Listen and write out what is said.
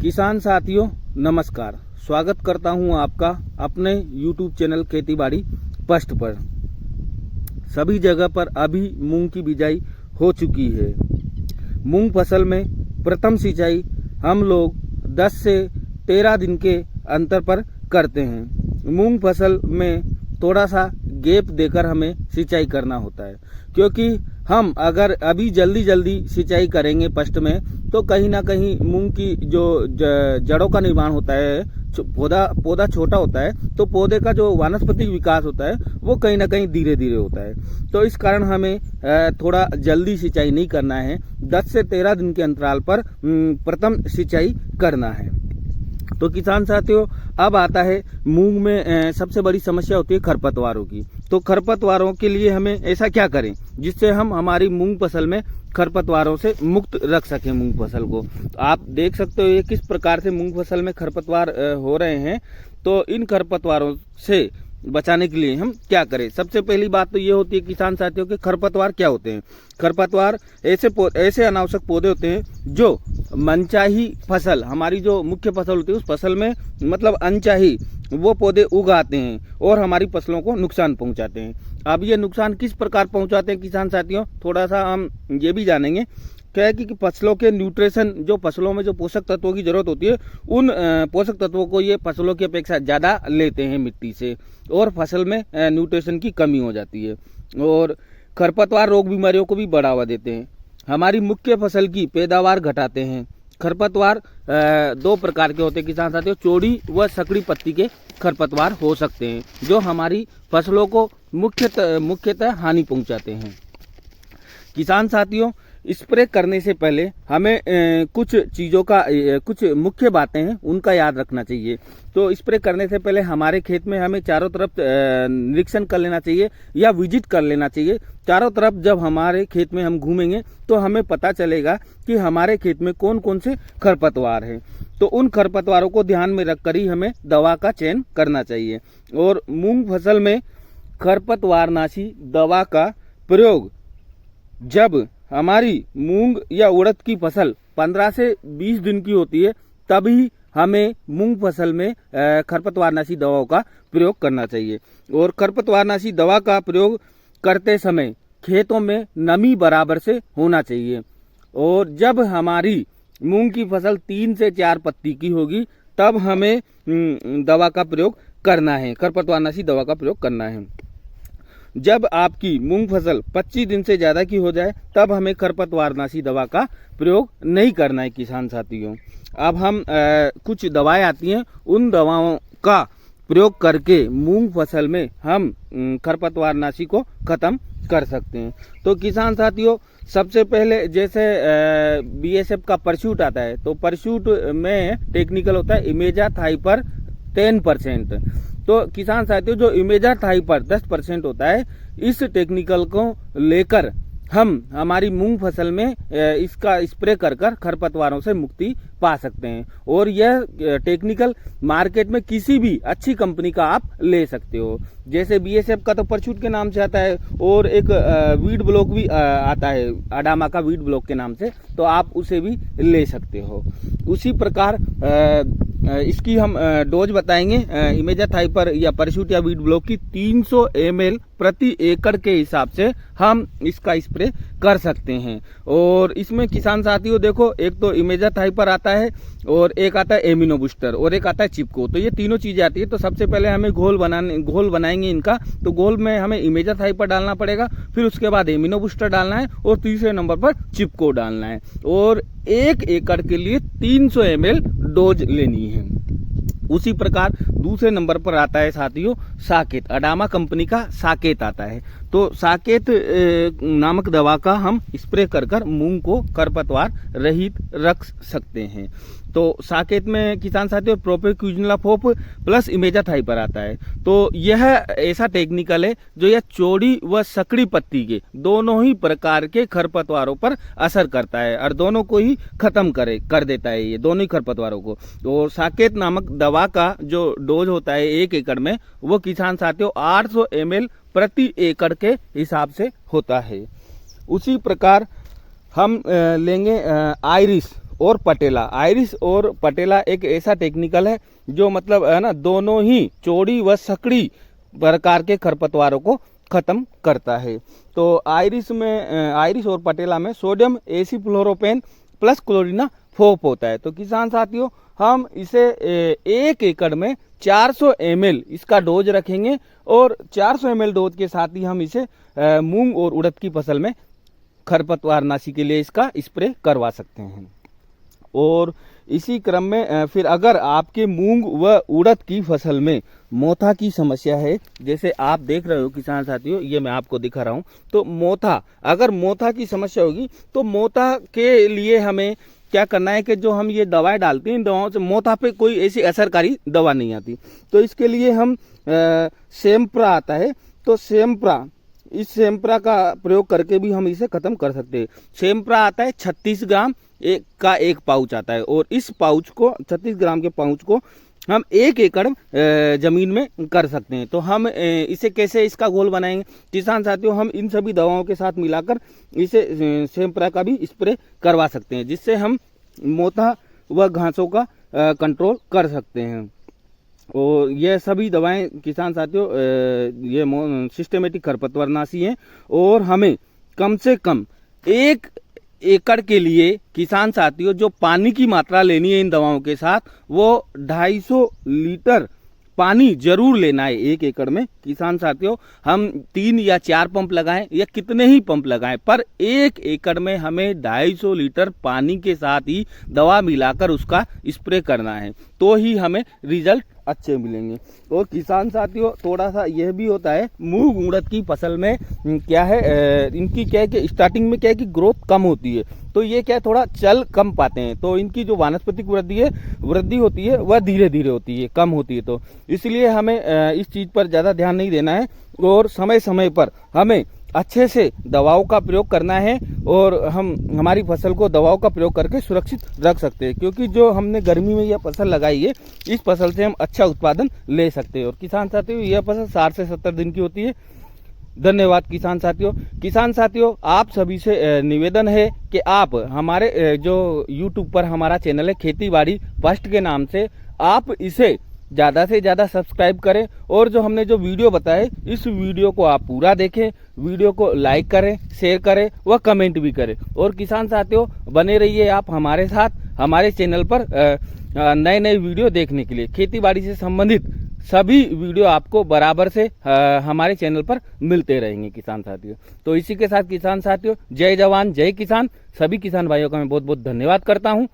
किसान साथियों नमस्कार, स्वागत करता हूं आपका अपने YouTube चैनल खेतीबाड़ी स्पष्ट पर। सभी जगह पर अभी मूंग की बिजाई हो चुकी है। मूंग फसल में प्रथम सिंचाई हम लोग 10 से 13 दिन के अंतर पर करते हैं। मूंग फसल में थोड़ा सा गैप देकर हमें सिंचाई करना होता है, क्योंकि हम अगर अभी जल्दी सिंचाई करेंगे फर्स्ट में तो कहीं ना कहीं मूंग की जो जड़ों का निर्माण होता है, पौधा छोटा होता है तो पौधे का जो वानस्पतिक विकास होता है वो कहीं ना कहीं धीरे धीरे होता है। तो इस कारण हमें थोड़ा जल्दी सिंचाई नहीं करना है, 10 से 13 दिन के अंतराल पर प्रथम सिंचाई करना है। तो किसान साथियों, अब आता है मूंग में सबसे बड़ी समस्या होती है खरपतवारों की। तो खरपतवारों के लिए हमें ऐसा क्या करें जिससे हम हमारी मूंग फसल में खरपतवारों से मुक्त रख सकें मूंग फसल को। तो आप देख सकते हो ये किस प्रकार से मूंग फसल में खरपतवार हो रहे हैं। तो इन खरपतवारों से बचाने के लिए हम क्या करें। सबसे पहली बात तो ये होती है किसान साथियों के खरपतवार क्या होते हैं। खरपतवार ऐसे अनावश्यक पौधे होते हैं जो मनचाही फसल, हमारी जो मुख्य फसल होती है उस फसल में मतलब अनचाही वो पौधे उगाते हैं और हमारी फसलों को नुकसान पहुंचाते हैं। अब ये नुकसान किस प्रकार पहुंचाते हैं किसान साथियों, थोड़ा सा हम ये भी जानेंगे। क्या है कि फसलों के न्यूट्रिशन, जो फसलों में जो पोषक तत्वों की जरूरत होती है उन पोषक तत्वों को ये फसलों की अपेक्षा ज़्यादा लेते हैं मिट्टी से और फसल में न्यूट्रिशन की कमी हो जाती है। और खरपतवार रोग बीमारियों को भी बढ़ावा देते हैं, हमारी मुख्य फसल की पैदावार घटाते हैं। खरपतवार दो प्रकार के होते हैं किसान साथियों, चौड़ी व सकड़ी पत्ती के खरपतवार हो सकते हैं जो हमारी फसलों को मुख्यतः हानि पहुंचाते हैं। किसान साथियों, स्प्रे करने से पहले हमें कुछ चीज़ों का कुछ मुख्य बातें हैं उनका याद रखना चाहिए। तो स्प्रे करने से पहले हमारे खेत में हमें चारों तरफ निरीक्षण कर लेना चाहिए या विजिट कर लेना चाहिए। चारों तरफ जब हमारे खेत में हम घूमेंगे तो हमें पता चलेगा कि हमारे खेत में कौन कौन से खरपतवार हैं। तो उन खरपतवारों को ध्यान में रखकर ही हमें दवा का चयन करना चाहिए। और मूंग फसल में खरपतवारनाशी दवा का प्रयोग जब हमारी मूंग या उड़द की फसल 15 से 20 दिन की होती है तभी हमें मूंग फसल में खरपतवारनाशी दवाओं का प्रयोग करना चाहिए। और खरपतवारनाशी दवा का प्रयोग करते समय खेतों में नमी बराबर से होना चाहिए। और जब हमारी मूंग की फसल 3 से 4 पत्ती की होगी तब हमें दवा का प्रयोग करना है, खरपतवारनाशी दवा का प्रयोग करना है। जब आपकी मूंग फसल 25 दिन से ज़्यादा की हो जाए तब हमें खरपतवारनाशी दवा का प्रयोग नहीं करना है किसान साथियों। अब हम कुछ दवाएं आती हैं, उन दवाओं का प्रयोग करके मूंग फसल में हम खरपतवारनाशी को ख़त्म कर सकते हैं। तो किसान साथियों, सबसे पहले जैसे BASF का परसूट आता है तो परसूट में टेक्निकल होता है इमेजाथाइपर 10%। तो किसान साथियों, जो इमेजाथाइपर 10% होता है इस टेक्निकल को लेकर हम हमारी मूंग फसल में इसका स्प्रे कर खरपतवारों से मुक्ति पा सकते हैं। और यह टेक्निकल मार्केट में किसी भी अच्छी कंपनी का आप ले सकते हो। जैसे BASF का तो परसूट के नाम से आता है और एक वीड ब्लॉक भी आता है अडामा का वीड ब्लॉक के नाम से, तो आप उसे भी ले सकते हो। उसी प्रकार इसकी हम डोज बताएंगे। इमेजाथाइपर या परसूट या वीड ब्लॉक की 300 ml प्रति एकड़ के हिसाब से हम इसका स्प्रे कर सकते हैं। और इसमें किसान साथियों देखो, एक तो इमेजाथाइपर आता है और एक आता है एमिनो बूस्टर और एक आता है चिपको। तो ये तीनों चीजें आती है। तो सबसे पहले हमें घोल बनाएंगे इनका। तो घोल में हमें इमेजाथाइपर डालना पड़ेगा, फिर उसके बाद एमिनो बूस्टर डालना है और तीसरे नंबर पर चिपको डालना है। और 1 एकड़ के लिए 300 ml डोज लेनी है। उसी प्रकार दूसरे नंबर पर आता है साथियों साकेत, अडामा कंपनी का साकेत आता है। तो साकेत नामक दवा का हम स्प्रे कर मूंग को खरपतवार रहित रख सकते हैं। तो साकेत में किसान साथियों प्रोपेक्यूजिनलाफोप प्लस इमेजाथाइपर आता है। तो यह ऐसा टेक्निकल है जो यह चौड़ी व सकड़ी पत्ती के दोनों ही प्रकार के खरपतवारों पर असर करता है और दोनों को ही खत्म कर देता है, ये दोनों ही खरपतवारों को। और साकेत नामक दवा का जो डोज होता है 1 एकड़ में वो किसान साथियों 800 ml प्रति एकड़ के हिसाब से होता है। उसी प्रकार हम लेंगे आयरिस और पटेला। आयरिस और पटेला एक ऐसा टेक्निकल है जो मतलब है ना, दोनों ही चौड़ी व सकड़ी प्रकार के खरपतवारों को खत्म करता है। तो आयरिस और पटेला में सोडियम एसिफ्लोरोपेन प्लस क्लोरिना फोप होता है। तो किसान साथियों, हम इसे 1 एकड़ में 400 ml इसका डोज रखेंगे और 400 ml डोज के साथ ही हम इसे मूंग और उड़द की फसल में खरपतवारनाशी के लिए इसका स्प्रे करवा सकते हैं। और इसी क्रम में फिर अगर आपके मूंग व उड़द की फसल में मोथा की समस्या है, जैसे आप देख रहे हो किसान साथियों, ये मैं आपको दिखा रहा हूं, तो अगर मोथा की समस्या होगी तो मोथा के लिए हमें क्या करना है कि जो हम ये दवाएं डालते हैं, इन दवाओं से मोथा पे कोई ऐसी असरकारी दवा नहीं आती। तो इसके लिए हम सेम्प्रा आता है, तो इस सेम्प्रा का प्रयोग करके भी हम इसे खत्म कर सकते हैं। सेम्प्रा आता है 36 ग्राम का एक पाउच आता है, और इस पाउच को 36 ग्राम के पाउच को हम 1 एकड़ जमीन में कर सकते हैं। तो हम इसे कैसे इसका घोल बनाएंगे किसान साथियों, हम इन सभी दवाओं के साथ मिलाकर इसे सेम्प्रा का भी स्प्रे करवा सकते हैं, जिससे हम मोथा व घासों का कंट्रोल कर सकते हैं। और ये सभी दवाएं किसान साथियों ये सिस्टेमेटिक खरपतवारनाशी हैं, और हमें कम से कम 1 एकड़ के लिए किसान साथियों जो पानी की मात्रा लेनी है इन दवाओं के साथ, वो 250 लीटर पानी जरूर लेना है 1 एकड़ में। किसान साथियों, हम 3 या 4 पंप लगाएं या कितने ही पंप लगाएं, पर 1 एकड़ में हमें 250 लीटर पानी के साथ ही दवा मिलाकर उसका स्प्रे करना है, तो ही हमें रिजल्ट अच्छे मिलेंगे। और किसान साथियों, थोड़ा सा यह भी होता है मूंग उड़द की फसल में क्या है, इनकी क्या है कि स्टार्टिंग में क्या है कि ग्रोथ कम होती है, तो ये क्या है थोड़ा चल कम पाते हैं, तो इनकी जो वानस्पतिक वृद्धि होती है वह धीरे धीरे होती है, कम होती है। तो इसलिए हमें इस चीज पर ज्यादा ध्यान नहीं देना है, और समय समय पर हमें अच्छे से दवाओं का प्रयोग करना है, और हम हमारी फसल को दवाओं का प्रयोग करके सुरक्षित रख सकते हैं, क्योंकि जो हमने गर्मी में यह फसल लगाई है, इस फसल से हम अच्छा उत्पादन ले सकते हैं। और किसान साथियों, यह फसल 60 से 70 दिन की होती है। धन्यवाद किसान साथियों, आप सभी से निवेदन है कि आप हमारे जो YouTube पर हमारा चैनल है खेती बाड़ी फर्स्ट के नाम से, आप इसे ज़्यादा से ज़्यादा सब्सक्राइब करें, और जो हमने जो वीडियो बताए इस वीडियो को आप पूरा देखें, वीडियो को लाइक करें, शेयर करें व कमेंट भी करें। और किसान साथियों, बने रहिए आप हमारे साथ, हमारे चैनल पर नए नए वीडियो देखने के लिए। खेती बाड़ी से संबंधित सभी वीडियो आपको बराबर से हमारे चैनल पर मिलते रहेंगे किसान साथियों। तो इसी के साथ किसान साथियों, जय जवान जय किसान, सभी किसान भाइयों का मैं बहुत बहुत धन्यवाद करता हूँ।